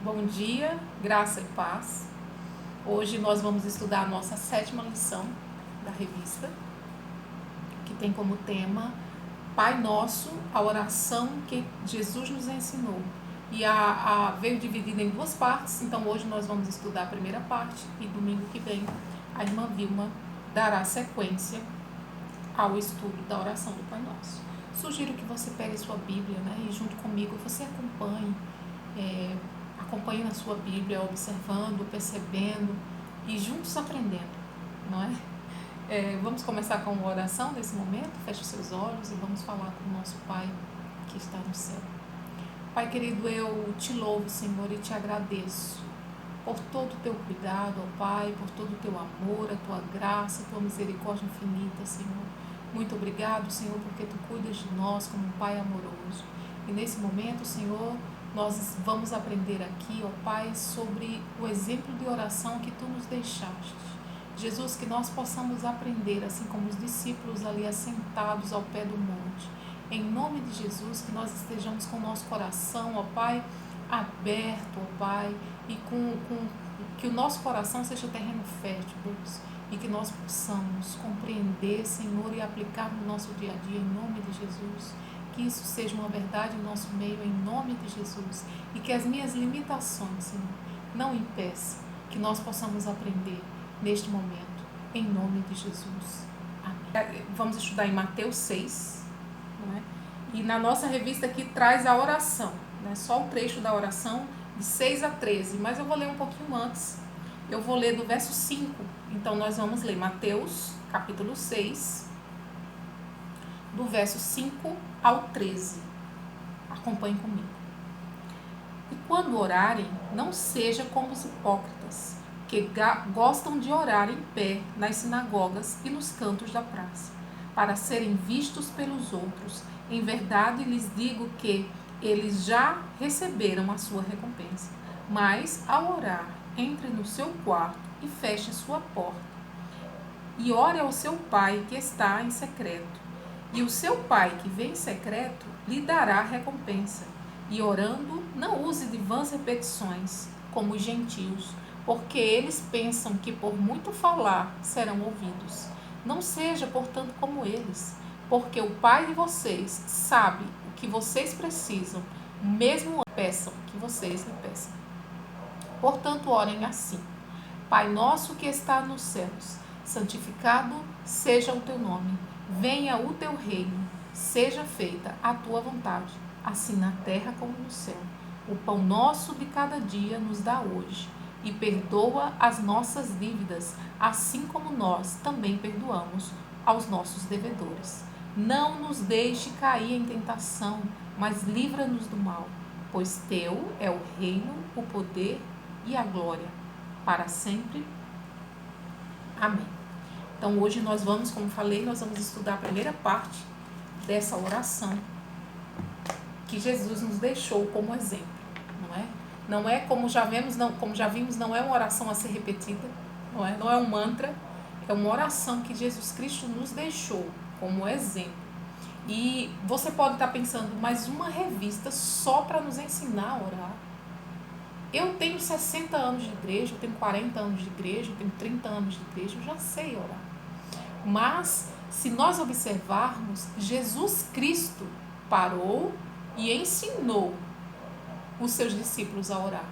Bom dia, graça e paz. Hoje nós vamos estudar a nossa 7ª lição da revista, que tem como tema Pai Nosso, a oração que Jesus nos ensinou. E veio dividida em 2 partes, então hoje nós vamos estudar a primeira parte e domingo que vem a irmã Vilma dará sequência ao estudo da oração do Pai Nosso. Sugiro que você pegue sua Bíblia, e junto comigo você acompanhe na sua Bíblia, observando, percebendo e juntos aprendendo, não é? Vamos começar com uma oração nesse momento. Feche os seus olhos e vamos falar com o nosso Pai que está no céu. Pai querido, eu te louvo, Senhor, e te agradeço por todo o teu cuidado, ó Pai, por todo o teu amor, a tua graça, a tua misericórdia infinita, Senhor. Muito obrigado, Senhor, porque tu cuidas de nós como um Pai amoroso. E nesse momento, Senhor, nós vamos aprender aqui, ó Pai, sobre o exemplo de oração que tu nos deixaste. Jesus, que nós possamos aprender, assim como os discípulos ali assentados ao pé do monte. Em nome de Jesus, que nós estejamos com o nosso coração, ó Pai, aberto, ó Pai, e que o nosso coração seja terreno fértil, Deus, e que nós possamos compreender, Senhor, e aplicar no nosso dia a dia, em nome de Jesus. Que isso seja uma verdade em nosso meio, em nome de Jesus. E que as minhas limitações, Senhor, não impeçam que nós possamos aprender neste momento, em nome de Jesus. Amém. Vamos estudar em Mateus 6, não é? E na nossa revista aqui traz a oração, né? Só o trecho da oração de 6 a 13, mas eu vou ler um pouquinho antes. Eu vou ler do verso 5, então nós vamos ler Mateus, capítulo 6, do verso 5 ao 13. Acompanhe comigo. E quando orarem, não seja como os hipócritas, que gostam de orar em pé nas sinagogas e nos cantos da praça, para serem vistos pelos outros. Em verdade lhes digo que eles já receberam a sua recompensa. Mas, ao orar, entre no seu quarto e feche sua porta. E ore ao seu Pai que está em secreto. E o seu Pai que vê em secreto lhe dará a recompensa. E orando, não use de vãs repetições, como os gentios, porque eles pensam que por muito falar serão ouvidos. Não seja, portanto, como eles, porque o Pai de vocês sabe o que vocês precisam, mesmo peçam que vocês lhe peçam. Portanto, orem assim: Pai nosso que está nos céus, santificado seja o teu nome. Venha o teu reino, seja feita a tua vontade, assim na terra como no céu. O pão nosso de cada dia nos dá hoje, e perdoa as nossas dívidas, assim como nós também perdoamos aos nossos devedores. Não nos deixe cair em tentação, mas livra-nos do mal, pois teu é o reino, o poder e a glória, para sempre. Amém. Então hoje nós vamos, como falei, nós vamos estudar a primeira parte dessa oração que Jesus nos deixou como exemplo, não é? Não é como já vimos, não é uma oração a ser repetida, não é um mantra, é uma oração que Jesus Cristo nos deixou como exemplo. E você pode estar pensando, mas uma revista só para nos ensinar a orar? Eu tenho 60 anos de igreja, eu tenho 40 anos de igreja, eu tenho 30 anos de igreja, eu já sei orar. Mas, se nós observarmos, Jesus Cristo parou e ensinou os seus discípulos a orar.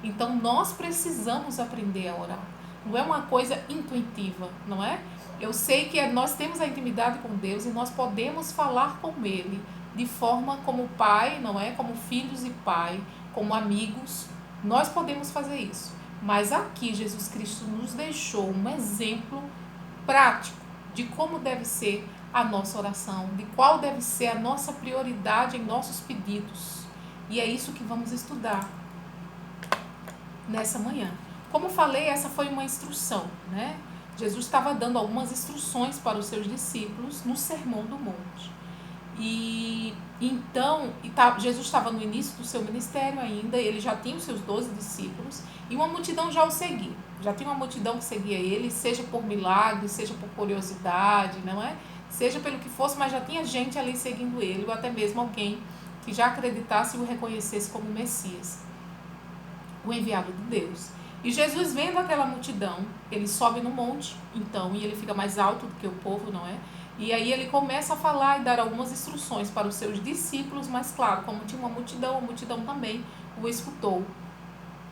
Então, nós precisamos aprender a orar. Não é uma coisa intuitiva, não é? Eu sei que nós temos a intimidade com Deus e nós podemos falar com Ele de forma como pai, não é? Como filhos e pai, como amigos. Nós podemos fazer isso. Mas aqui Jesus Cristo nos deixou um exemplo prático de como deve ser a nossa oração, de qual deve ser a nossa prioridade em nossos pedidos. E é isso que vamos estudar nessa manhã. Como falei, essa foi uma instrução, né? Jesus estava dando algumas instruções para os seus discípulos no Sermão do Monte. E então, Jesus estava no início do seu ministério ainda, ele já tinha os seus 12 discípulos, e uma multidão já o seguia. Já tinha uma multidão que seguia ele, seja por milagre, seja por curiosidade, não é? Seja pelo que fosse, mas já tinha gente ali seguindo ele, ou até mesmo alguém que já acreditasse e o reconhecesse como Messias. o enviado de Deus. E Jesus, vendo aquela multidão, ele sobe no monte, então, e ele fica mais alto do que o povo, não é? E aí ele começa a falar e dar algumas instruções para os seus discípulos, mas claro, como tinha uma multidão, a multidão também o escutou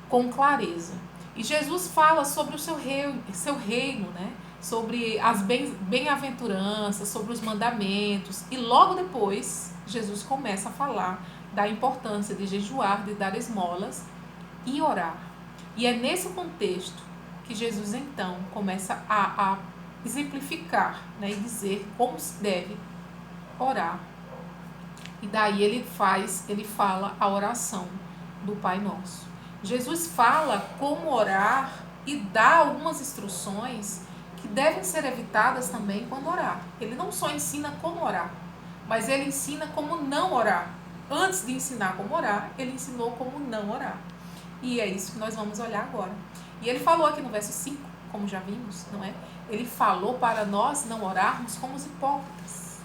com clareza. E Jesus fala sobre o seu reino, né? Sobre as bem-aventuranças, sobre os mandamentos, e logo depois Jesus começa a falar da importância de jejuar, de dar esmolas e orar. E é nesse contexto que Jesus então começa a exemplificar, né, e dizer como se deve orar. E daí ele fala a oração do Pai Nosso. Jesus fala como orar e dá algumas instruções que devem ser evitadas também quando orar. Ele não só ensina como orar, mas ele ensina como não orar. Antes de ensinar como orar, ele ensinou como não orar. E é isso que nós vamos olhar agora. E ele falou aqui no verso 5, como já vimos, não é? Ele falou para nós não orarmos como os hipócritas,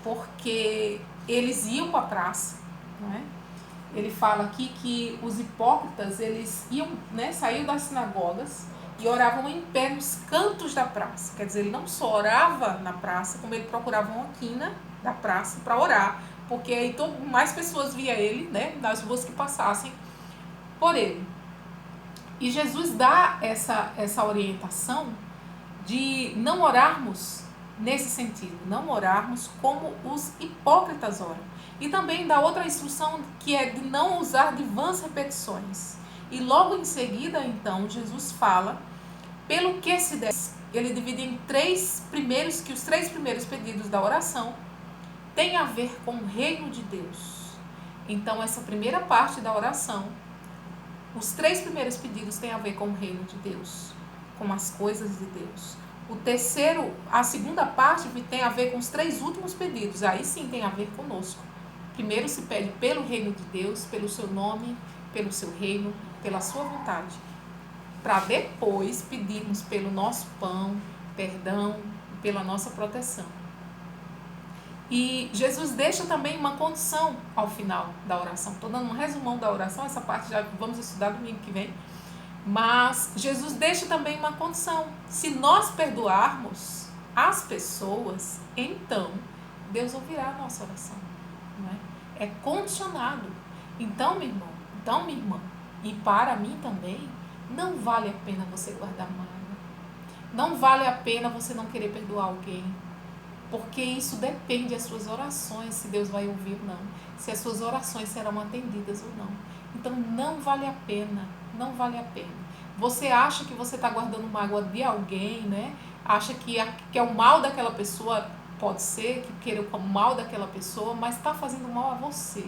porque eles iam para a praça, não é? Ele fala aqui que os hipócritas, eles iam, né, saíam das sinagogas e oravam em pé nos cantos da praça. Quer dizer, ele não só orava na praça, como ele procurava uma quina da praça para orar, porque aí mais pessoas via ele, né, das ruas que passassem por ele. E Jesus dá essa orientação de não orarmos nesse sentido, não orarmos como os hipócritas oram. E também dá outra instrução, que é de não usar de vãs repetições. E logo em seguida, então, Jesus fala pelo que se deve. Ele divide em que os três primeiros pedidos da oração têm a ver com o reino de Deus. Então, essa primeira parte da oração, os três primeiros pedidos têm a ver com o reino de Deus, com as coisas de Deus. A segunda parte tem a ver com os três últimos pedidos. Aí sim tem a ver conosco. Primeiro se pede pelo reino de Deus, pelo seu nome, pelo seu reino, pela sua vontade. Para depois pedirmos pelo nosso pão, perdão, pela nossa proteção. E Jesus deixa também uma condição ao final da oração. Estou dando um resumão da oração, essa parte já vamos estudar domingo que vem. Mas Jesus deixa também uma condição. Se nós perdoarmos as pessoas, então Deus ouvirá a nossa oração. Não é? É condicionado. Então, meu irmão, minha irmã, e para mim também, não vale a pena você guardar mágoa. Não vale a pena você não querer perdoar alguém. Porque isso depende das suas orações, se Deus vai ouvir ou não. Se as suas orações serão atendidas ou não. Então, não vale a pena. Não vale a pena. Você acha que você está guardando mágoa de alguém, né? Acha que é o mal daquela pessoa, pode ser, que queira o mal daquela pessoa, mas está fazendo mal a você.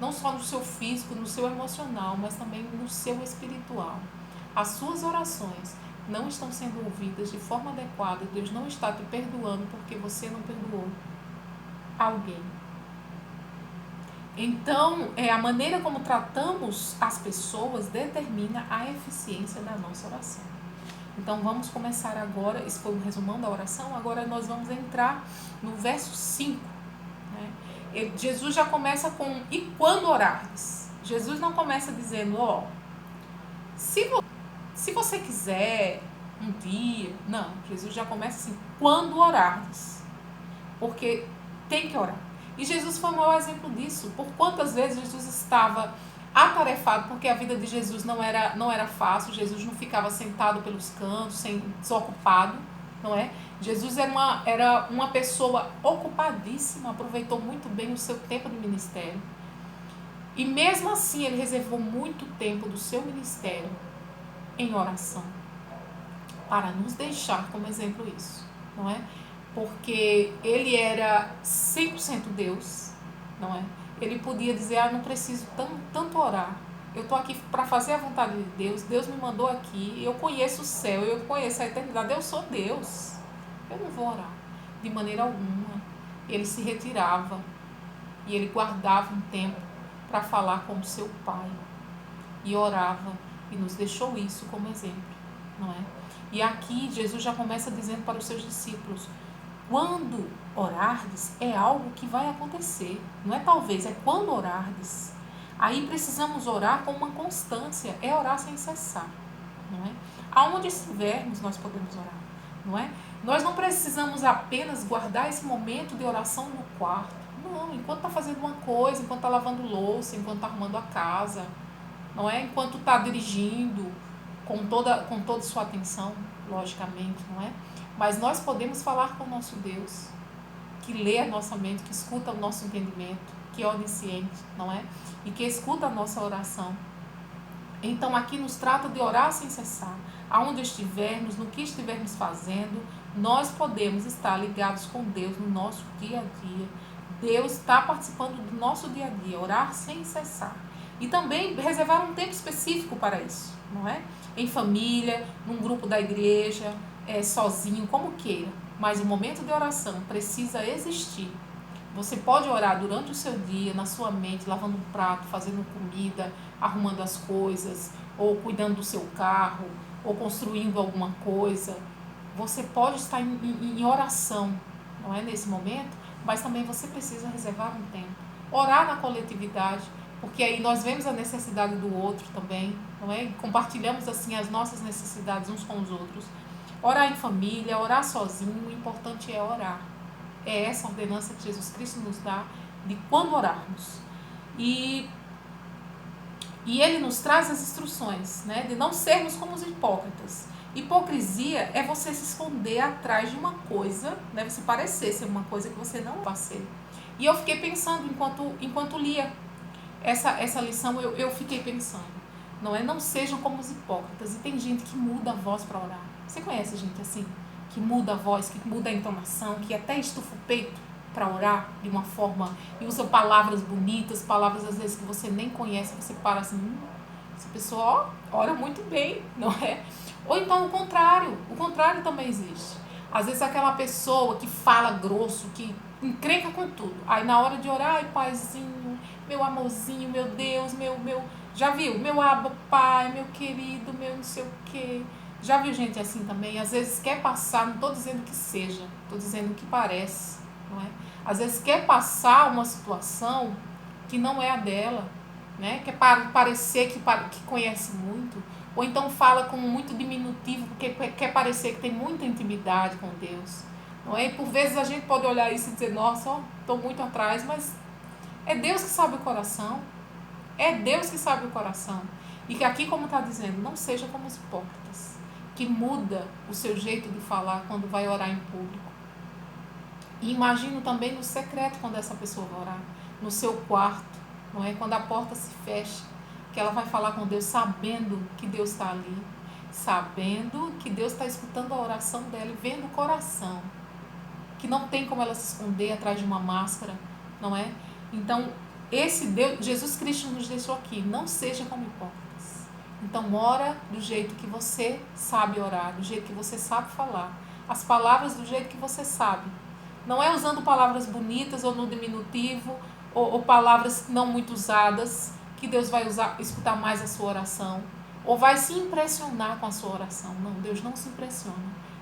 Não só no seu físico, no seu emocional, mas também no seu espiritual. As suas orações não estão sendo ouvidas de forma adequada. Deus não está te perdoando porque você não perdoou alguém. Então, a maneira como tratamos as pessoas determina a eficiência da nossa oração. Então, vamos começar agora. Esse foi um resumão da oração. Agora nós vamos entrar no verso 5. Né? Jesus já começa com: e quando orardes? Jesus não começa dizendo: se você quiser um dia. Não, Jesus já começa assim: quando orardes. Porque tem que orar. E Jesus foi o maior exemplo disso. Por quantas vezes Jesus estava atarefado, porque a vida de Jesus não era fácil. Jesus não ficava sentado pelos cantos, desocupado, não é? Jesus era uma pessoa ocupadíssima, aproveitou muito bem o seu tempo de ministério. E mesmo assim, ele reservou muito tempo do seu ministério em oração, para nos deixar como exemplo isso, não é? Porque ele era 100% Deus, não é? Ele podia dizer: não preciso tanto orar, eu estou aqui para fazer a vontade de Deus, Deus me mandou aqui, eu conheço o céu, eu conheço a eternidade, eu sou Deus, eu não vou orar de maneira alguma. Ele se retirava e ele guardava um tempo para falar com o seu Pai e orava, e nos deixou isso como exemplo, não é? E aqui Jesus já começa dizendo para os seus discípulos: quando orardes, é algo que vai acontecer. Não é talvez, é quando orardes. Aí precisamos orar com uma constância, é orar sem cessar, não é? Aonde estivermos, nós podemos orar, não é? Nós não precisamos apenas guardar esse momento de oração no quarto. Não, enquanto está fazendo uma coisa, enquanto está lavando louça, enquanto está arrumando a casa, não é? Enquanto está dirigindo, com toda sua atenção, logicamente, não é? Mas nós podemos falar com o nosso Deus, que lê a nossa mente, que escuta o nosso entendimento, que é onisciente, não é? E que escuta a nossa oração. Então aqui nos trata de orar sem cessar. Aonde estivermos, no que estivermos fazendo, nós podemos estar ligados com Deus no nosso dia a dia. Deus está participando do nosso dia a dia, orar sem cessar. E também reservar um tempo específico para isso, não é? Em família, num grupo da igreja, sozinho, como queira. Mas o momento de oração precisa existir. Você pode orar durante o seu dia, na sua mente, lavando um prato, fazendo comida, arrumando as coisas, ou cuidando do seu carro, ou construindo alguma coisa. Você pode estar em oração, não é, nesse momento, mas também você precisa reservar um tempo. Orar na coletividade, porque aí nós vemos a necessidade do outro também, não é? E compartilhamos assim as nossas necessidades uns com os outros. Orar em família, orar sozinho, o importante é orar. É essa ordenança que Jesus Cristo nos dá de quando orarmos. E Ele nos traz as instruções, né, de não sermos como os hipócritas. Hipocrisia é você se esconder atrás de uma coisa, né, você parecer ser uma coisa que você não vai ser. E eu fiquei pensando, enquanto lia essa lição, eu fiquei pensando, não sejam como os hipócritas. E tem gente que muda a voz para orar. Você conhece gente assim? Que muda a voz, que muda a entonação, que até estufa o peito para orar de uma forma, e usa palavras bonitas, palavras às vezes que você nem conhece, você para assim, essa pessoa ora muito bem, não é? Ou então o contrário também existe. Às vezes aquela pessoa que fala grosso, que encrenca com tudo, aí na hora de orar, ai paizinho, meu amorzinho, meu Deus, meu já viu? Meu aba pai, meu querido, meu não sei o quê. Já viu gente assim também? Às vezes quer passar, não estou dizendo que seja, estou dizendo que parece, não é? Às vezes quer passar uma situação que não é a dela, né? Quer parecer que conhece muito, ou então fala com muito diminutivo, porque quer parecer que tem muita intimidade com Deus, não é? E por vezes a gente pode olhar isso e dizer, nossa, estou muito atrás, mas é Deus que sabe o coração, é Deus que sabe o coração. E que aqui, como está dizendo, não seja como os hipócritas, que muda o seu jeito de falar quando vai orar em público. E imagino também no secreto, quando essa pessoa vai orar, no seu quarto, não é? Quando a porta se fecha, que ela vai falar com Deus sabendo que Deus está ali, sabendo que Deus está escutando a oração dela e vendo o coração, que não tem como ela se esconder atrás de uma máscara, não é? Então, esse Deus, Jesus Cristo nos deixou aqui, não seja como hipócritas. Então, ora do jeito que você sabe orar, do jeito que você sabe falar, as palavras do jeito que você sabe. Não é usando palavras bonitas ou no diminutivo, ou palavras não muito usadas, que Deus vai escutar mais a sua oração, ou vai se impressionar com a sua oração. Não, Deus não se impressiona,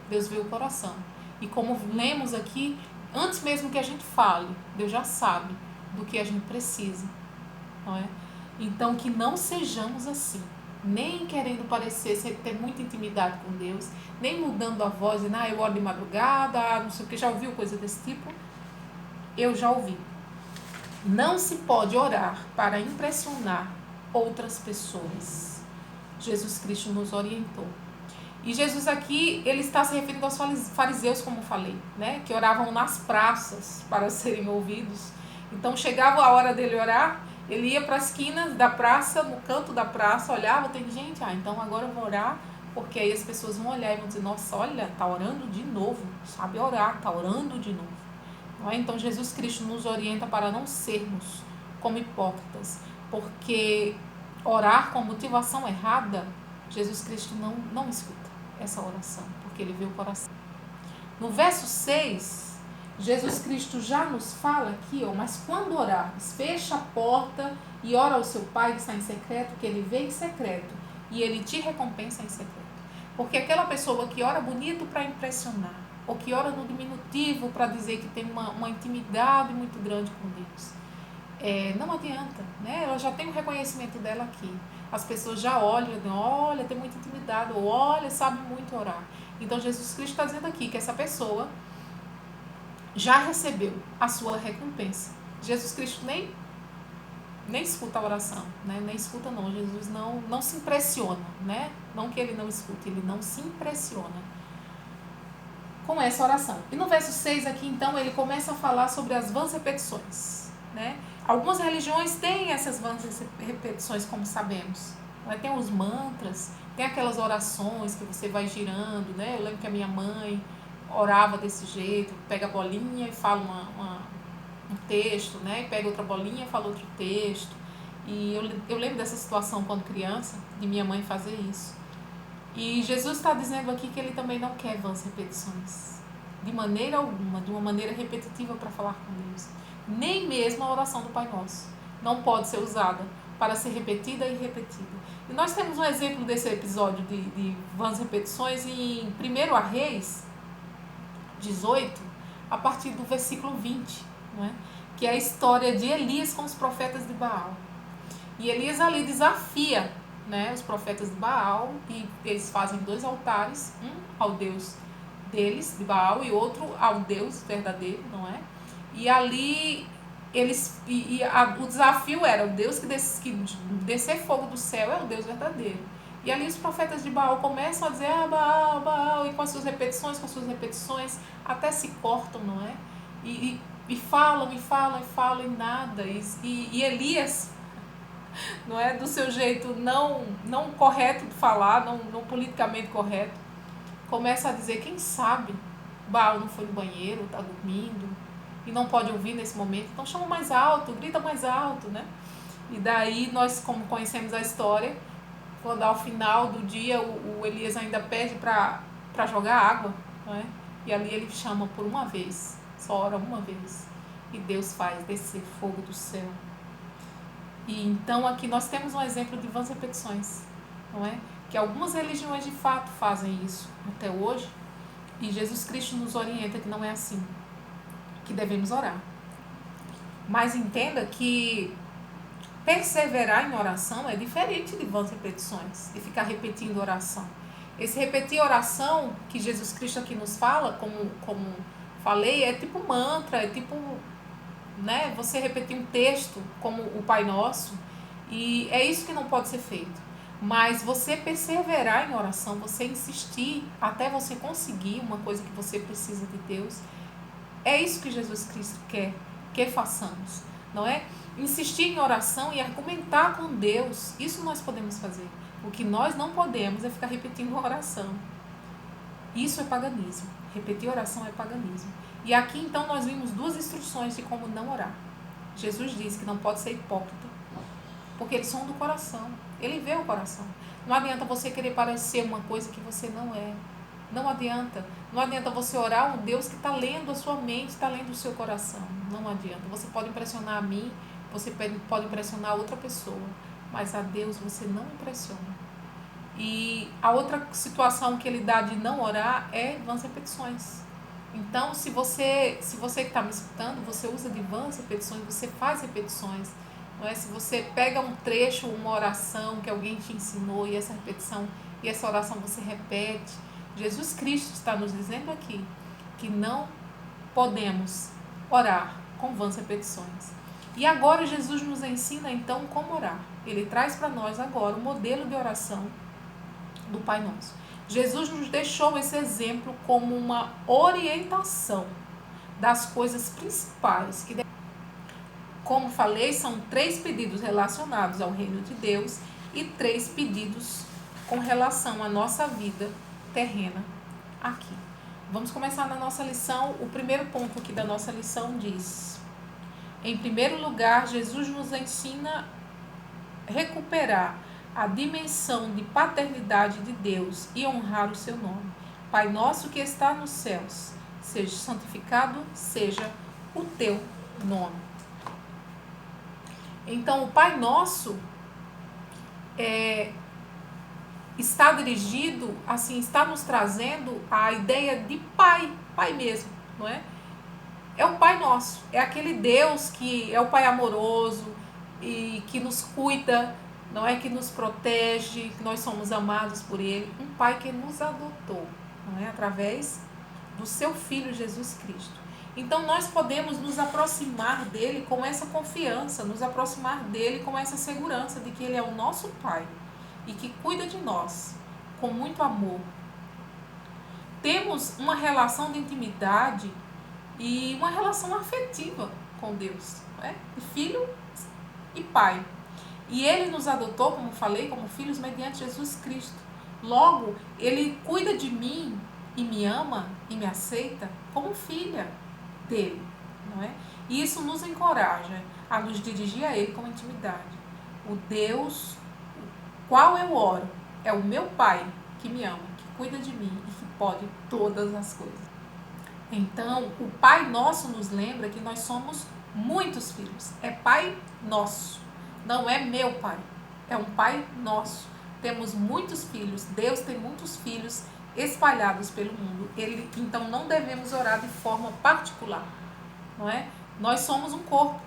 Deus vê o coração. E como lemos aqui, antes mesmo que a gente fale, Deus já sabe do que a gente precisa, não é? Então, que não sejamos assim, nem querendo parecer ter muita intimidade com Deus, nem mudando a voz, dizendo, eu oro de madrugada, não sei o que, já ouviu coisa desse tipo? Eu já ouvi. Não se pode orar para impressionar outras pessoas. Jesus Cristo nos orientou. E Jesus aqui, ele está se referindo aos fariseus, como falei, né? Que oravam nas praças para serem ouvidos. Então, chegava a hora dele orar, ele ia para a esquina da praça, no canto da praça, olhava, tem gente, então agora eu vou orar, porque aí as pessoas vão olhar e vão dizer, nossa, olha, está orando de novo, sabe orar, está orando de novo. Não é? Então, Jesus Cristo nos orienta para não sermos como hipócritas, porque orar com motivação errada, Jesus Cristo não escuta essa oração, porque ele vê o coração. No verso 6, Jesus Cristo já nos fala aqui, mas quando orares, fecha a porta e ora ao seu Pai que está em secreto, que ele vê em secreto, e ele te recompensa em secreto. Porque aquela pessoa que ora bonito para impressionar, ou que ora no diminutivo para dizer que tem uma intimidade muito grande com Deus, não adianta, né? Ela já tem o reconhecimento dela aqui. As pessoas já olham, olha, tem muita intimidade, ou olha, sabe muito orar. Então Jesus Cristo está dizendo aqui que essa pessoa já recebeu a sua recompensa. Jesus Cristo nem escuta a oração, né? Nem escuta não, Jesus não se impressiona, né? Não que ele não escute, ele não se impressiona com essa oração. E no verso 6 aqui, então, ele começa a falar sobre as vãs repetições, né? Algumas religiões têm essas vãs repetições, como sabemos. Tem os mantras, tem aquelas orações que você vai girando, né? Eu lembro que a minha mãe orava desse jeito, pega a bolinha e fala um texto, né? E pega outra bolinha e fala outro texto. E eu lembro dessa situação quando criança, de minha mãe fazer isso. E Jesus está dizendo aqui que ele também não quer vãs repetições, de maneira alguma, de uma maneira repetitiva para falar com Deus. Nem mesmo a oração do Pai Nosso não pode ser usada para ser repetida e repetida. E nós temos um exemplo desse episódio de vãs repetições em 1 Reis 18, a partir do versículo 20, não é? Que é a história de Elias com os profetas de Baal. E Elias ali desafia, né, os profetas de Baal, e eles fazem 2 altares, um ao Deus deles, de Baal, e outro ao Deus verdadeiro, não é? E ali o desafio era o Deus que descer fogo do céu é o Deus verdadeiro. E ali os profetas de Baal começam a dizer, Baal, Baal, e com as suas repetições, até se cortam, não é? E falam, e nada. E Elias, não é, do seu jeito não correto de falar, não politicamente correto, começa a dizer, quem sabe Baal não foi no banheiro, está dormindo e não pode ouvir nesse momento, então chama mais alto, grita mais alto, né? E daí nós, como conhecemos a história, quando ao final do dia o Elias ainda pede para jogar água, não é? E ali ele chama por uma vez, só ora uma vez, e Deus faz descer fogo do céu. E então aqui nós temos um exemplo de vãs repetições, não é? Que algumas religiões de fato fazem isso até hoje, e Jesus Cristo nos orienta que não é assim, que devemos orar. Mas entenda que perseverar em oração é diferente de vãs repetições, de ficar repetindo oração. Esse repetir oração que Jesus Cristo aqui nos fala, como falei, é tipo mantra, é tipo, né, você repetir um texto como o Pai Nosso, e é isso que não pode ser feito. Mas você perseverar em oração, você insistir até você conseguir uma coisa que você precisa de Deus, é isso que Jesus Cristo quer que façamos, não é? Insistir em oração e argumentar com Deus, isso nós podemos fazer. O que nós não podemos é ficar repetindo oração. Isso é paganismo. Repetir oração é paganismo. E aqui então nós vimos 2 instruções de como não orar. Jesus diz que não pode ser hipócrita, porque eles são do coração. Ele vê o coração. Não adianta você querer parecer uma coisa que você não é. Não adianta. Não adianta você orar um Deus que está lendo a sua mente, está lendo o seu coração. Não adianta. Você pode impressionar a mim, você pode impressionar outra pessoa, mas a Deus você não impressiona. E a outra situação que ele dá de não orar é vãs repetições. Então, se você que está me escutando, você usa de vãs repetições, você faz repetições, não é? Se você pega um trecho, uma oração que alguém te ensinou e essa repetição e essa oração você repete, Jesus Cristo está nos dizendo aqui que não podemos orar com vãs repetições. E agora Jesus nos ensina então como orar. Ele traz para nós agora o modelo de oração do Pai Nosso. Jesus nos deixou esse exemplo como uma orientação das coisas principais que, como falei, são 3 pedidos relacionados ao reino de Deus e 3 pedidos com relação à nossa vida terrena aqui. Vamos começar na nossa lição. O primeiro ponto aqui da nossa lição diz: em primeiro lugar, Jesus nos ensina a recuperar a dimensão de paternidade de Deus e honrar o seu nome. Pai nosso que está nos céus, seja santificado, seja o teu nome. Então, o Pai Nosso está dirigido, assim, está nos trazendo a ideia de pai mesmo, não é? é o Pai nosso, é aquele Deus que é o Pai amoroso e que nos cuida, não é, que nos protege, que nós somos amados por Ele, um Pai que nos adotou, não é, através do seu Filho Jesus Cristo. Então nós podemos nos aproximar dele com essa confiança, nos aproximar dele com essa segurança de que ele é o nosso Pai e que cuida de nós com muito amor. Temos uma relação de intimidade e uma relação afetiva com Deus, né? De filho e pai. E ele nos adotou, como falei, como filhos mediante Jesus Cristo. Logo, ele cuida de mim e me ama e me aceita como filha dele, não é? E isso nos encoraja a nos dirigir a ele com intimidade. O Deus, qual eu oro, é o meu Pai que me ama, que cuida de mim e que pode todas as coisas. Então, o Pai Nosso nos lembra que nós somos muitos filhos. É Pai nosso, não é meu Pai. É um Pai nosso. Temos muitos filhos. Deus tem muitos filhos espalhados pelo mundo. Então, não devemos orar de forma particular, não é? Nós somos um corpo.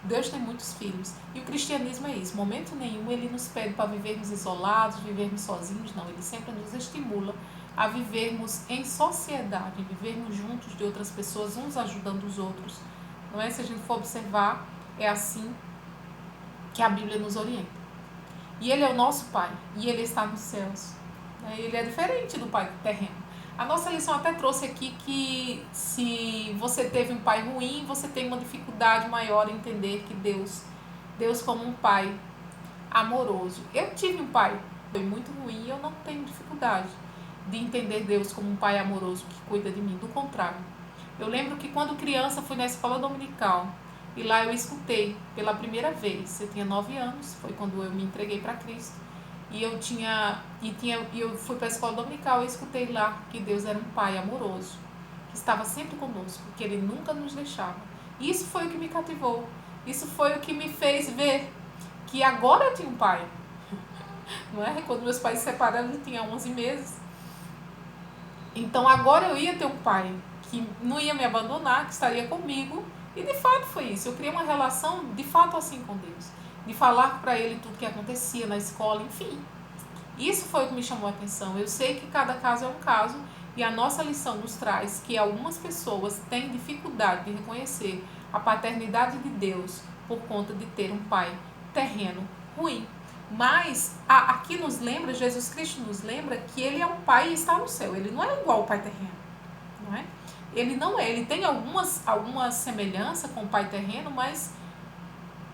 Deus tem muitos filhos. E o cristianismo é isso. Momento nenhum ele nos pede para vivermos isolados, vivermos sozinhos. Não, ele sempre nos estimula a vivermos em sociedade, vivermos juntos de outras pessoas, uns ajudando os outros. Não é? Se a gente for observar, é assim que a Bíblia nos orienta. E ele é o nosso Pai, e ele está nos céus. Ele é diferente do Pai terreno. A nossa lição até trouxe aqui que se você teve um pai ruim, você tem uma dificuldade maior em entender que Deus como um pai amoroso. Eu tive um pai muito ruim e eu não tenho dificuldade de entender Deus como um pai amoroso que cuida de mim. Do contrário. Eu lembro que quando criança fui na escola dominical e lá eu escutei pela primeira vez. Eu tinha 9 anos, foi quando eu me entreguei para Cristo. E eu fui para a escola dominical e escutei lá que Deus era um pai amoroso, que estava sempre conosco, que ele nunca nos deixava. Isso foi o que me cativou. Isso foi o que me fez ver que agora eu tinha um pai. Não é? Quando meus pais se separaram, eu tinha 11 meses. Então agora eu ia ter um pai que não ia me abandonar, que estaria comigo. E de fato foi isso. Eu criei uma relação de fato assim com Deus. De falar para ele tudo que acontecia na escola, enfim. Isso foi o que me chamou a atenção. Eu sei que cada caso é um caso e a nossa lição nos traz que algumas pessoas têm dificuldade de reconhecer a paternidade de Deus por conta de ter um pai terreno ruim. Mas aqui nos lembra, Jesus Cristo nos lembra que ele é um pai e está no céu. Ele não é igual ao pai terreno, não é? Ele não é. Ele tem alguma semelhança com o pai terreno, mas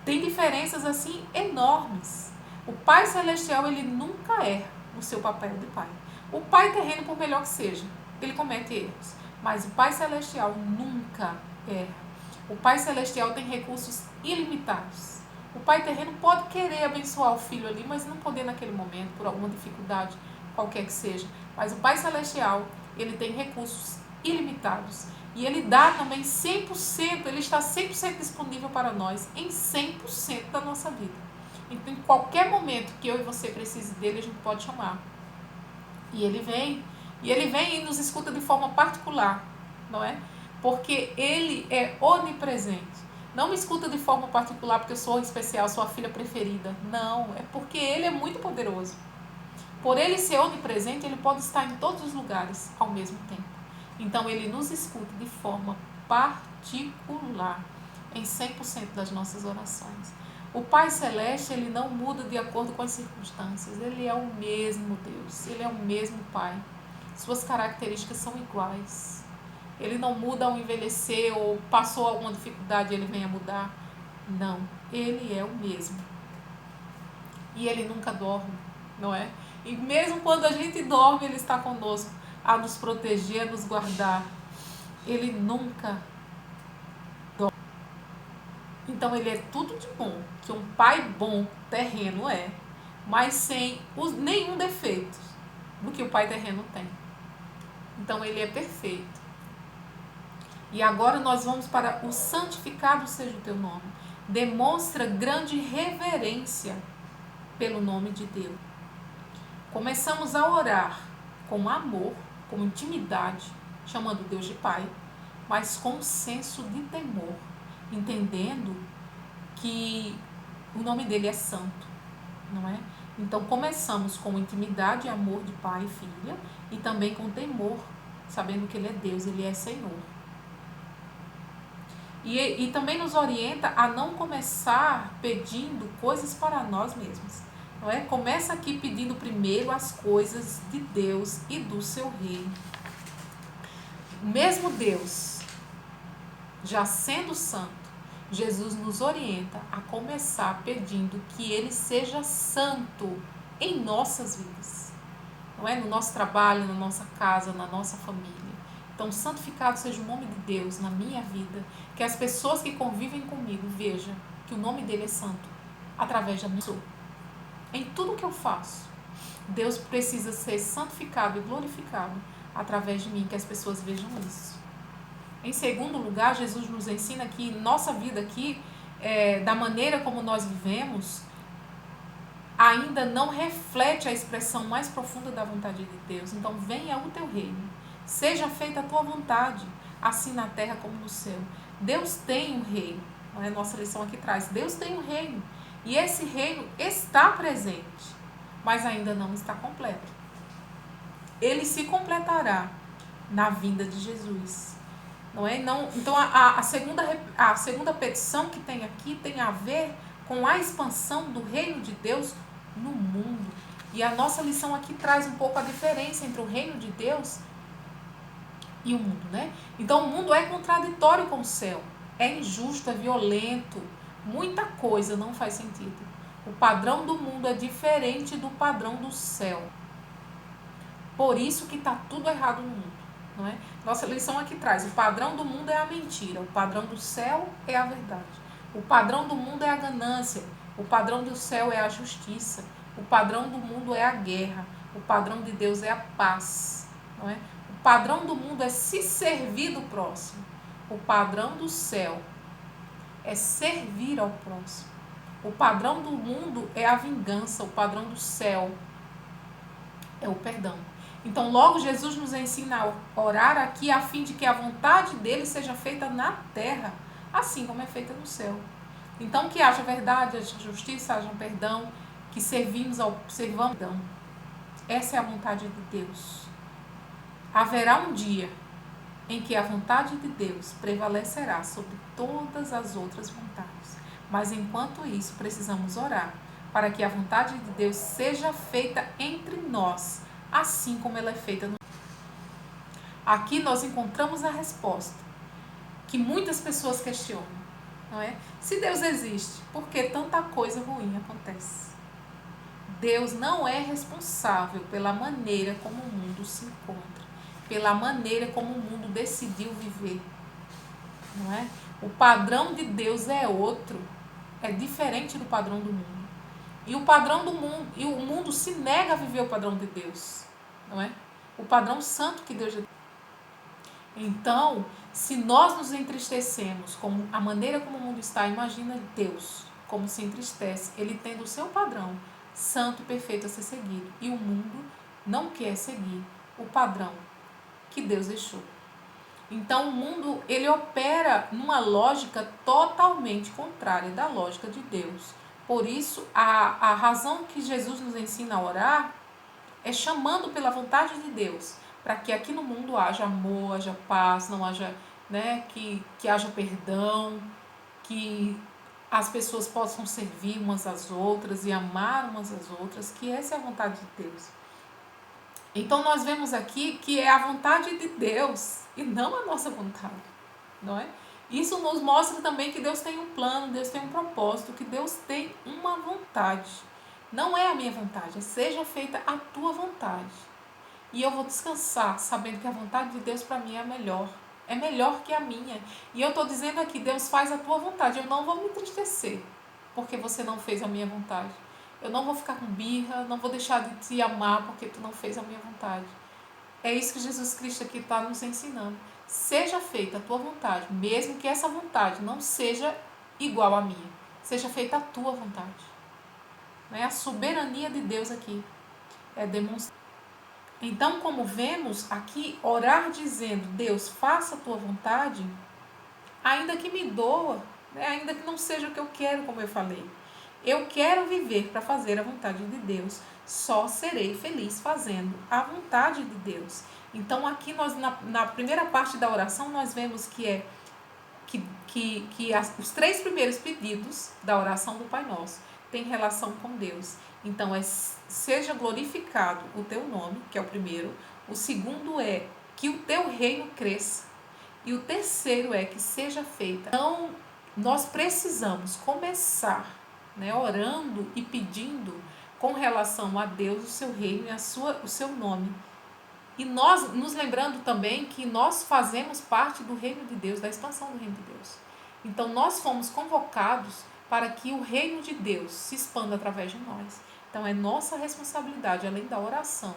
tem diferenças assim enormes. O Pai Celestial, ele nunca erra no seu papel de pai. O Pai terreno, por melhor que seja, ele comete erros. Mas o Pai Celestial nunca erra. O Pai Celestial tem recursos ilimitados. O Pai terreno pode querer abençoar o filho ali, mas não poder naquele momento, por alguma dificuldade, qualquer que seja. Mas o Pai Celestial, ele tem recursos ilimitados. E ele dá também 100%, ele está 100% disponível para nós, em 100% da nossa vida. Então, em qualquer momento que eu e você precise dele, a gente pode chamar. E ele vem e nos escuta de forma particular, não é? Porque ele é onipresente. Não me escuta de forma particular porque eu sou especial, sou a filha preferida. Não, é porque ele é muito poderoso. Por ele ser onipresente, ele pode estar em todos os lugares ao mesmo tempo. Então, ele nos escuta de forma particular, em 100% das nossas orações. O Pai Celeste, ele não muda de acordo com as circunstâncias. Ele é o mesmo Deus, ele é o mesmo Pai. Suas características são iguais. Ele não muda ao envelhecer ou passou alguma dificuldade, ele vem a mudar. Não, ele é o mesmo. E ele nunca dorme, não é? E mesmo quando a gente dorme, ele está conosco, a nos proteger, a nos guardar. Ele nunca dorme. Então ele é tudo de bom, que um pai bom terreno é, mas sem nenhum defeito do que o pai terreno tem. Então ele é perfeito. E agora nós vamos para o santificado seja o teu nome. Demonstra grande reverência pelo nome de Deus. Começamos a orar com amor, com intimidade, chamando Deus de Pai, mas com um senso de temor, entendendo que o nome dele é santo, não é? Então começamos com intimidade e amor de pai e filha, e também com temor, sabendo que ele é Deus, ele é Senhor. E também nos orienta a não começar pedindo coisas para nós mesmos. Não é? Começa aqui pedindo primeiro as coisas de Deus e do seu reino. O mesmo Deus, já sendo santo, Jesus nos orienta a começar pedindo que ele seja santo em nossas vidas. Não é? No nosso trabalho, na nossa casa, na nossa família. Então, santificado seja o nome de Deus na minha vida, que as pessoas que convivem comigo vejam que o nome dele é santo, através da minha pessoa. Em tudo que eu faço, Deus precisa ser santificado e glorificado através de mim, que as pessoas vejam isso. Em segundo lugar, Jesus nos ensina que nossa vida aqui, da maneira como nós vivemos, ainda não reflete a expressão mais profunda da vontade de Deus. Então, venha o teu reino. Seja feita a tua vontade, assim na terra como no céu. Deus tem um reino. Não é? Nossa lição aqui traz. Deus tem um reino. E esse reino está presente, mas ainda não está completo. Ele se completará na vinda de Jesus. Não é? Não, então, a segunda petição que tem aqui tem a ver com a expansão do reino de Deus no mundo. E a nossa lição aqui traz um pouco a diferença entre o reino de Deus e o mundo, né? Então, o mundo é contraditório com o céu. É injusto, é violento. Muita coisa não faz sentido. O padrão do mundo é diferente do padrão do céu. Por isso que está tudo errado no mundo. Não é? Nossa lição aqui traz: o padrão do mundo é a mentira, o padrão do céu é a verdade. O padrão do mundo é a ganância, o padrão do céu é a justiça. O padrão do mundo é a guerra, o padrão de Deus é a paz. Não é? O padrão do mundo é se servir do próximo. O padrão do céu é servir ao próximo. O padrão do mundo é a vingança, o padrão do céu é o perdão. Então, logo Jesus nos ensina a orar aqui a fim de que a vontade dele seja feita na terra, assim como é feita no céu. Então, que haja verdade, haja justiça, haja perdão, que servamos perdão. Essa é a vontade de Deus. Haverá um dia em que a vontade de Deus prevalecerá sobre todas as outras vontades. Mas, enquanto isso, precisamos orar para que a vontade de Deus seja feita entre nós, assim como ela é feita no... Aqui nós encontramos a resposta que muitas pessoas questionam, não é? Se Deus existe, por que tanta coisa ruim acontece? Deus não é responsável pela maneira como o mundo se encontra, pela maneira como o mundo decidiu viver, não é? O padrão de Deus é outro, é diferente do padrão do mundo. E o padrão do mundo, e o mundo se nega a viver o padrão de Deus, não é? O padrão santo que Deus... Então, se nós nos entristecemos com a maneira como o mundo está, imagina Deus como se entristece, ele tendo o seu padrão santo e perfeito a ser seguido, e o mundo não quer seguir o padrão que Deus deixou. Então, o mundo, ele opera numa lógica totalmente contrária da lógica de Deus. Por isso, a razão que Jesus nos ensina a orar é chamando pela vontade de Deus, para que aqui no mundo haja amor, haja paz, não haja, né, que haja perdão, que as pessoas possam servir umas às outras e amar umas às outras, que essa é a vontade de Deus. Então, nós vemos aqui que é a vontade de Deus e não a nossa vontade, não é? Isso nos mostra também que Deus tem um plano, Deus tem um propósito, que Deus tem uma vontade. Não é a minha vontade, seja feita a tua vontade. E eu vou descansar sabendo que a vontade de Deus para mim é melhor que a minha. E eu estou dizendo aqui, Deus faz a tua vontade, eu não vou me entristecer porque você não fez a minha vontade. Eu não vou ficar com birra, não vou deixar de te amar porque tu não fez a minha vontade. É isso que Jesus Cristo aqui está nos ensinando. Seja feita a tua vontade, mesmo que essa vontade não seja igual à minha. Seja feita a tua vontade. A soberania de Deus aqui é demonstrada. Então, como vemos aqui, orar dizendo, Deus, faça a tua vontade, ainda que me doa, né? Ainda que não seja o que eu quero, como eu falei. Eu quero viver para fazer a vontade de Deus. Só serei feliz fazendo a vontade de Deus. Então, aqui nós, na primeira parte da oração, nós vemos que os 3 primeiros pedidos da oração do Pai Nosso têm relação com Deus. Então, seja glorificado o teu nome, que é o primeiro. O segundo é que o teu reino cresça. E o terceiro é que seja feita. Então, nós precisamos começar, né, orando e pedindo com relação a Deus, o seu reino e o seu nome. E nós nos lembrando também que nós fazemos parte do reino de Deus, da expansão do reino de Deus. Então, nós fomos convocados para que o reino de Deus se expanda através de nós. Então, é nossa responsabilidade, além da oração,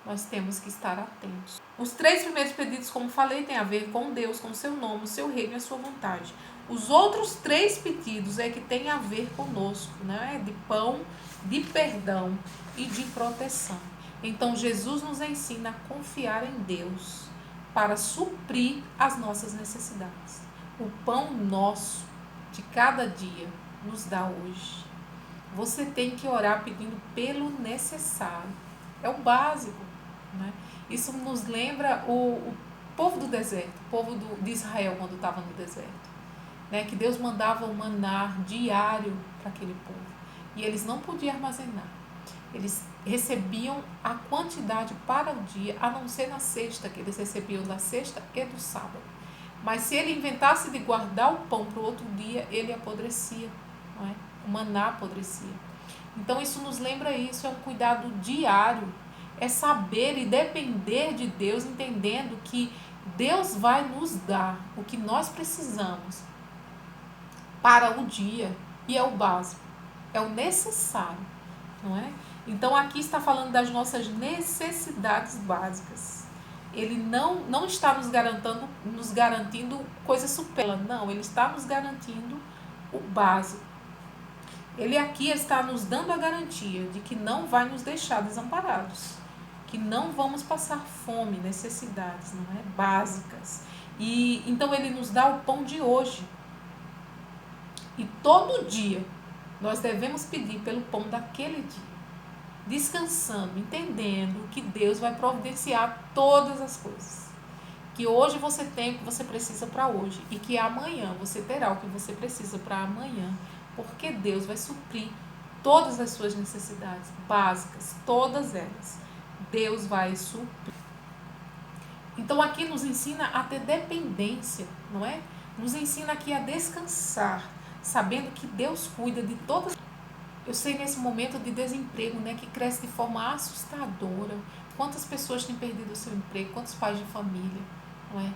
nós temos que estar atentos. Os 3 primeiros pedidos, como falei, têm a ver com Deus, com o seu nome, o seu reino e a sua vontade. Os outros 3 pedidos é que têm a ver conosco, né? De pão, de perdão e de proteção. Então, Jesus nos ensina a confiar em Deus para suprir as nossas necessidades. O pão nosso de cada dia nos dá hoje. Você tem que orar pedindo pelo necessário. É o básico, né? Isso nos lembra o povo do deserto, o povo de Israel quando estava no deserto, né? Que Deus mandava o maná diário para aquele povo. E eles não podiam armazenar. Eles recebiam a quantidade para o dia, a não ser na sexta, que eles recebiam da sexta e do sábado. Mas se ele inventasse de guardar o pão para o outro dia, ele apodrecia, não é? O maná apodrecia. Então isso nos lembra isso, é um cuidado diário, é saber e depender de Deus, entendendo que Deus vai nos dar o que nós precisamos para o dia, e é o básico, é o necessário, não é? Então aqui está falando das nossas necessidades básicas. Ele não está nos garantindo coisas supérfluas, não, ele está nos garantindo o básico. Ele aqui está nos dando a garantia de que não vai nos deixar desamparados, que não vamos passar fome, necessidades, não é? Básicas. E então ele nos dá o pão de hoje. E todo dia nós devemos pedir pelo pão daquele dia, descansando, entendendo que Deus vai providenciar todas as coisas. Que hoje você tem o que você precisa para hoje e que amanhã você terá o que você precisa para amanhã, porque Deus vai suprir todas as suas necessidades básicas, todas elas. Deus vai suprir. Então aqui nos ensina a ter dependência, não é? Nos ensina aqui a descansar, sabendo que Deus cuida de todas. Eu sei nesse momento de desemprego, né, que cresce de forma assustadora. Quantas pessoas têm perdido o seu emprego, quantos pais de família, não é?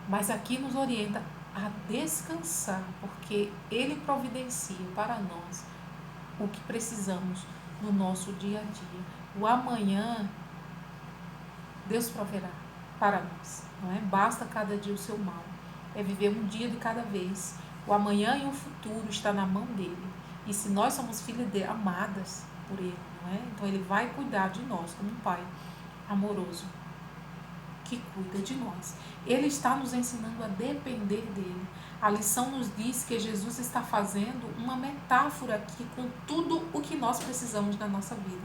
Mas aqui nos orienta a descansar, porque Ele providencia para nós o que precisamos no nosso dia a dia. O amanhã, Deus proverá para nós, não é? Basta cada dia o seu mal. É viver um dia de cada vez. O amanhã e o futuro está na mão dele. E se nós somos filhas amadas por ele, não é? Então ele vai cuidar de nós como um pai amoroso que cuida de nós. Ele está nos ensinando a depender dele. A lição nos diz que Jesus está fazendo uma metáfora aqui com tudo o que nós precisamos na nossa vida.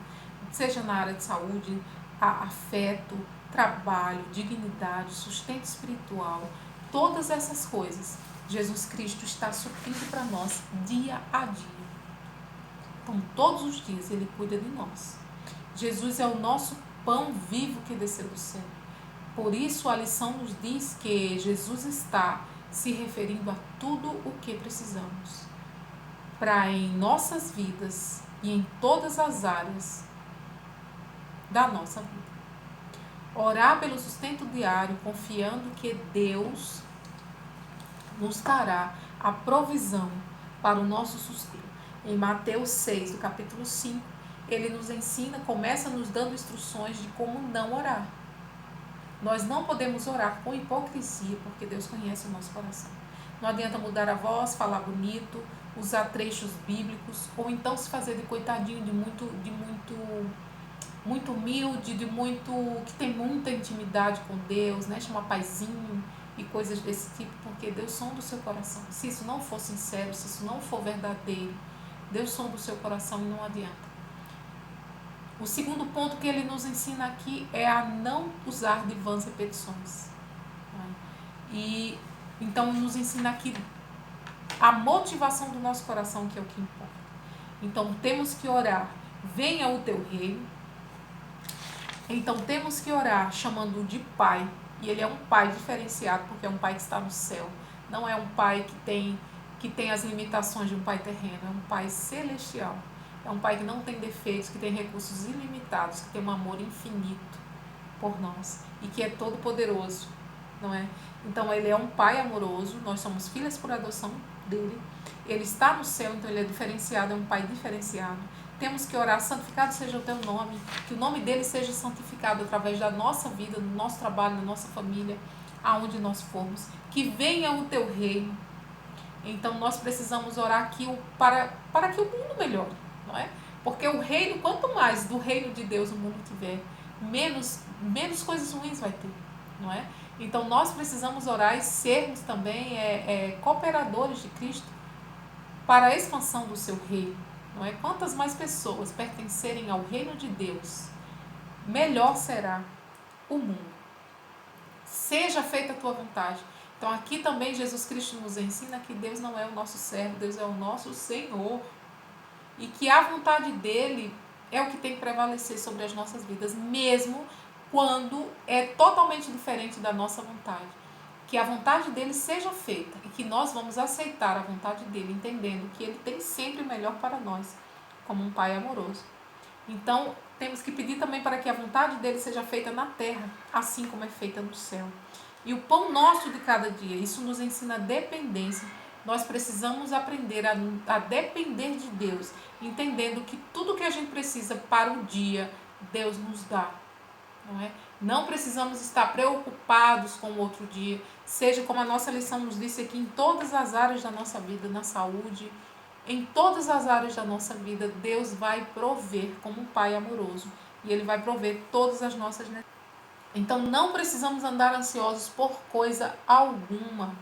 Seja na área de saúde, afeto, trabalho, dignidade, sustento espiritual, todas essas coisas Jesus Cristo está suprindo para nós dia a dia. Então, todos os dias Ele cuida de nós. Jesus é o nosso pão vivo que desceu do céu. Por isso, a lição nos diz que Jesus está se referindo a tudo o que precisamos para em nossas vidas e em todas as áreas da nossa vida. Orar pelo sustento diário, confiando que Deus nos dará a provisão para o nosso sustento. Em Mateus 6, do capítulo 5, ele nos ensina, começa nos dando instruções de como não orar. Nós não podemos orar com hipocrisia, porque Deus conhece o nosso coração. Não adianta mudar a voz, falar bonito, usar trechos bíblicos, ou então se fazer de coitadinho, de muito muito humilde, que tem muita intimidade com Deus, né? Chama paizinho e coisas desse tipo, porque Deus sonda o seu coração. Se isso não for sincero, se isso não for verdadeiro, Deus sonda o seu coração e não adianta. O segundo ponto que ele nos ensina aqui é a não usar de vãs repetições. Né? E então nos ensina aqui a motivação do nosso coração, que é o que importa. Então temos que orar, venha o teu reino. Então temos que orar chamando de Pai. E ele é um Pai diferenciado, porque é um Pai que está no céu. Não é um Pai que tem as limitações de um Pai terreno. É um Pai celestial. É um Pai que não tem defeitos, que tem recursos ilimitados, que tem um amor infinito por nós. E que é todo poderoso, não é? Então ele é um Pai amoroso. Nós somos filhas por adoção dele. Ele está no céu, então ele é diferenciado, é um Pai diferenciado. Temos que orar, santificado seja o teu nome, que o nome dele seja santificado através da nossa vida, do nosso trabalho, da nossa família, aonde nós formos. Que venha o teu reino. Então nós precisamos orar aqui para que o mundo melhore, não é? Porque o reino, quanto mais do reino de Deus o mundo tiver, menos coisas ruins vai ter, não é? Então nós precisamos orar e sermos também cooperadores de Cristo para a expansão do seu reino. Não é? Quantas mais pessoas pertencerem ao reino de Deus, melhor será o mundo. Seja feita a tua vontade. Então aqui também Jesus Cristo nos ensina que Deus não é o nosso servo, Deus é o nosso Senhor. E que a vontade dele é o que tem que prevalecer sobre as nossas vidas, mesmo quando é totalmente diferente da nossa vontade. Que a vontade dele seja feita e que nós vamos aceitar a vontade dele, entendendo que ele tem sempre o melhor para nós, como um Pai amoroso. Então, temos que pedir também para que a vontade dele seja feita na terra, assim como é feita no céu. E o pão nosso de cada dia, isso nos ensina dependência. Nós precisamos aprender a depender de Deus, entendendo que tudo que a gente precisa para o dia, Deus nos dá. Não é? Não precisamos estar preocupados com o outro dia, seja como a nossa lição nos disse aqui, em todas as áreas da nossa vida, na saúde, em todas as áreas da nossa vida, Deus vai prover como um Pai amoroso, e Ele vai prover todas as nossas necessidades. Então não precisamos andar ansiosos por coisa alguma.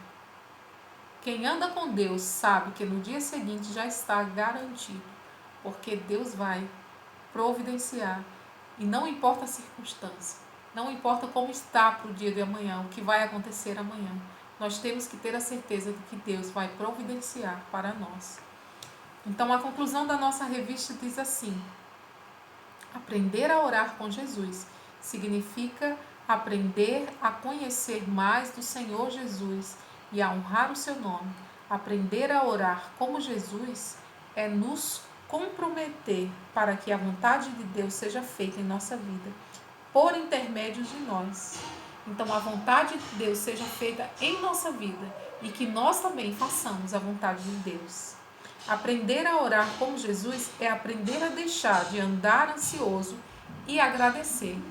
Quem anda com Deus sabe que no dia seguinte já está garantido, porque Deus vai providenciar. E não importa a circunstância, não importa como está para o dia de amanhã, o que vai acontecer amanhã, nós temos que ter a certeza de que Deus vai providenciar para nós. Então a conclusão da nossa revista diz assim: aprender a orar com Jesus significa aprender a conhecer mais do Senhor Jesus e a honrar o seu nome. Aprender a orar como Jesus é nos comprometer para que a vontade de Deus seja feita em nossa vida, por intermédio de nós. Então a vontade de Deus seja feita em nossa vida e que nós também façamos a vontade de Deus. Aprender a orar como Jesus é aprender a deixar de andar ansioso e agradecer.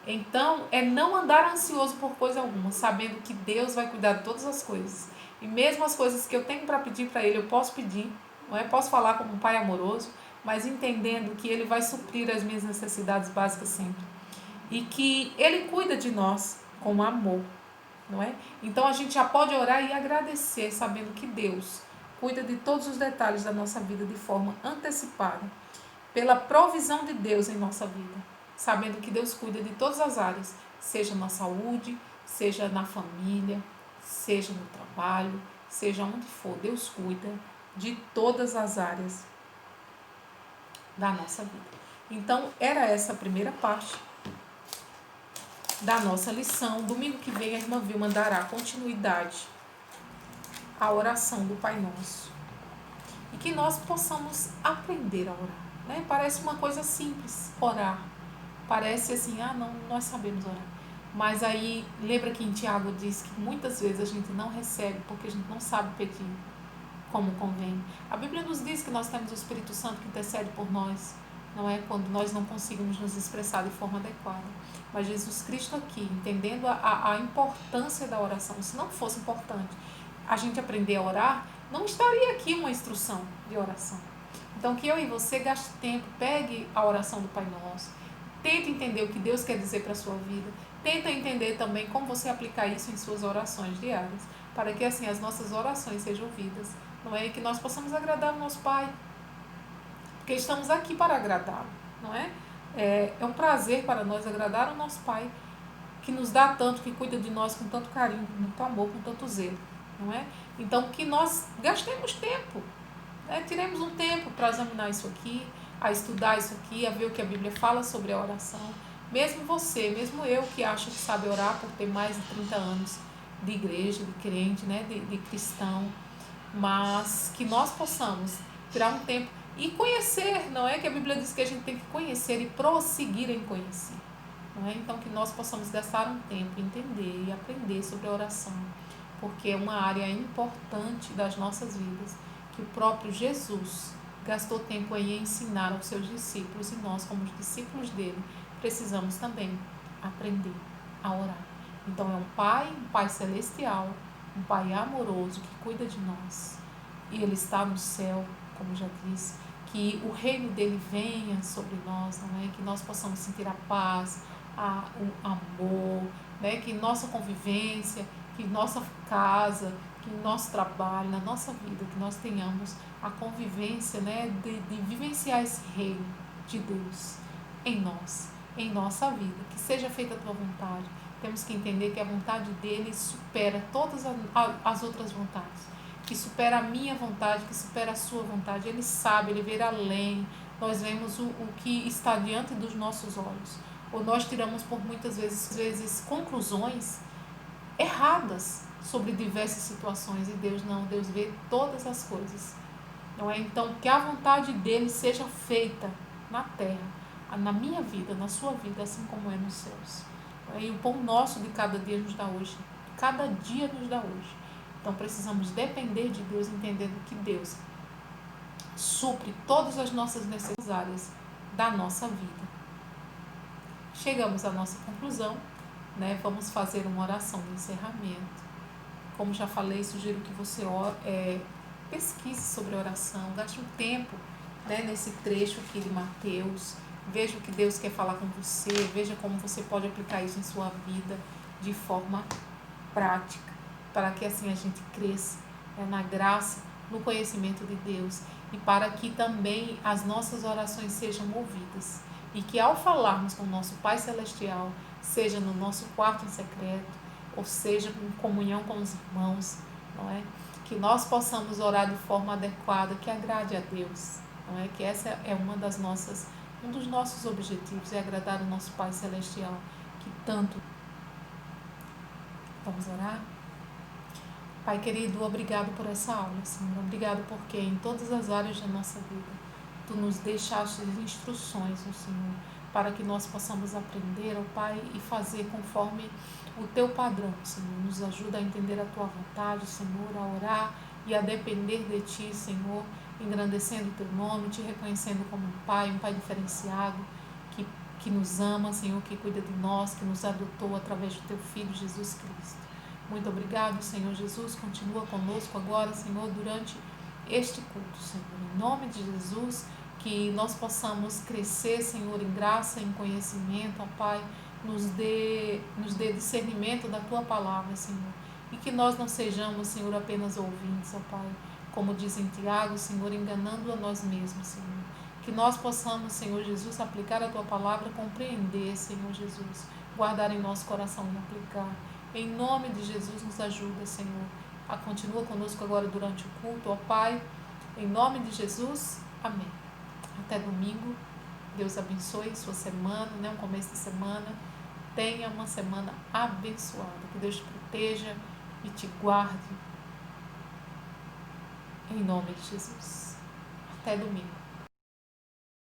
Então, é não andar ansioso por coisa alguma, sabendo que Deus vai cuidar de todas as coisas. E mesmo as coisas que eu tenho para pedir para Ele, eu posso pedir, não é? Posso falar como um Pai amoroso, mas entendendo que Ele vai suprir as minhas necessidades básicas sempre. E que Ele cuida de nós com amor, não é? Então, a gente já pode orar e agradecer, sabendo que Deus cuida de todos os detalhes da nossa vida de forma antecipada, pela provisão de Deus em nossa vida, sabendo que Deus cuida de todas as áreas, seja na saúde, seja na família, seja no trabalho, seja onde for, Deus cuida de todas as áreas da nossa vida. Então, era essa a primeira parte da nossa lição. Domingo que vem a irmã Vilma dará continuidade à oração do Pai Nosso. E que nós possamos aprender a orar. Né? Parece uma coisa simples, orar. Parece assim, não, nós sabemos orar. Mas aí, lembra que em Tiago diz que muitas vezes a gente não recebe porque a gente não sabe pedir como convém. A Bíblia nos diz que nós temos o Espírito Santo que intercede por nós, não é? Quando nós não conseguimos nos expressar de forma adequada. Mas Jesus Cristo aqui, entendendo a importância da oração, se não fosse importante a gente aprender a orar, não estaria aqui uma instrução de oração. Então, que eu e você gaste tempo, pegue a oração do Pai Nosso, tente entender o que Deus quer dizer para a sua vida, tenta entender também como você aplicar isso em suas orações diárias, para que assim as nossas orações sejam ouvidas, não é? E que nós possamos agradar o nosso Pai, porque estamos aqui para agradá-lo, não é? É um prazer para nós agradar o nosso Pai, que nos dá tanto, que cuida de nós com tanto carinho, com tanto amor, com tanto zelo, não é? Então, que nós gastemos tempo, né? Tiremos um tempo para examinar isso aqui, a estudar isso aqui, a ver o que a Bíblia fala sobre a oração. Mesmo você, mesmo eu que acho que sabe orar por ter mais de 30 anos de igreja, de crente, né? de cristão, mas que nós possamos tirar um tempo e conhecer, não é? Que a Bíblia diz que a gente tem que conhecer e prosseguir em conhecer. Não é? Então, que nós possamos gastar um tempo, entender e aprender sobre a oração, porque é uma área importante das nossas vidas, que o próprio Jesus gastou tempo em ensinar aos seus discípulos, e nós, como os discípulos dele, precisamos também aprender a orar. Então, é um Pai celestial, um Pai amoroso que cuida de nós, e Ele está no céu, como já disse, que o reino dele venha sobre nós, não é? Que nós possamos sentir a paz, o amor, né? Que nossa convivência, que nossa casa, que nosso trabalho, na nossa vida, que nós tenhamos a convivência, né? de vivenciar esse reino de Deus em nós, em nossa vida, que seja feita a tua vontade. Temos que entender que a vontade dele supera todas as outras vontades, que supera a minha vontade, que supera a sua vontade. Ele sabe, ele vê além. Nós vemos o que está diante dos nossos olhos, ou nós tiramos por muitas vezes conclusões erradas sobre diversas situações, e Deus não, Deus vê todas as coisas, não é? Então, que a vontade dele seja feita na terra, na minha vida, na sua vida, assim como é nos céus. E o pão nosso de cada dia nos dá hoje, cada dia nos dá hoje. Então, precisamos depender de Deus, entendendo que Deus supre todas as nossas necessidades da nossa vida. Chegamos à nossa conclusão, né? Vamos fazer uma oração de encerramento. Como já falei, sugiro que você pesquise sobre a oração, gaste um tempo, né, nesse trecho aqui de Mateus, veja o que Deus quer falar com você, veja como você pode aplicar isso em sua vida de forma prática, para que assim a gente cresça, né, na graça, no conhecimento de Deus, e para que também as nossas orações sejam ouvidas, e que ao falarmos com o nosso Pai Celestial, seja no nosso quarto em secreto, ou seja em comunhão com os irmãos, não é? Que nós possamos orar de forma adequada, que agrade a Deus, não é? Que essa é um dos nossos objetivos, é agradar o nosso Pai Celestial, que tanto. Vamos orar? Pai querido, obrigado por essa aula, Senhor. Obrigado porque em todas as áreas da nossa vida, Tu nos deixaste instruções, Senhor, para que nós possamos aprender, ó Pai, e fazer conforme o Teu padrão, Senhor. Nos ajuda a entender a Tua vontade, Senhor, a orar e a depender de Ti, Senhor, engrandecendo o Teu nome, Te reconhecendo como um Pai diferenciado, que nos ama, Senhor, que cuida de nós, que nos adotou através do Teu Filho, Jesus Cristo. Muito obrigado, Senhor Jesus. Continua conosco agora, Senhor, durante este culto, Senhor. Em nome de Jesus, que nós possamos crescer, Senhor, em graça, em conhecimento, ó Pai. Nos dê discernimento da Tua palavra, Senhor. E que nós não sejamos, Senhor, apenas ouvintes, ó Pai. Como diz em Tiago, Senhor, enganando a nós mesmos, Senhor. Que nós possamos, Senhor Jesus, aplicar a Tua palavra, compreender, Senhor Jesus. Guardar em nosso coração e aplicar. Em nome de Jesus, nos ajuda, Senhor. Continua conosco agora durante o culto, ó Pai. Em nome de Jesus, amém. Até domingo. Deus abençoe sua semana, né? Um começo de semana. Tenha uma semana abençoada. Que Deus te proteja e te guarde. Em nome de Jesus. Até domingo.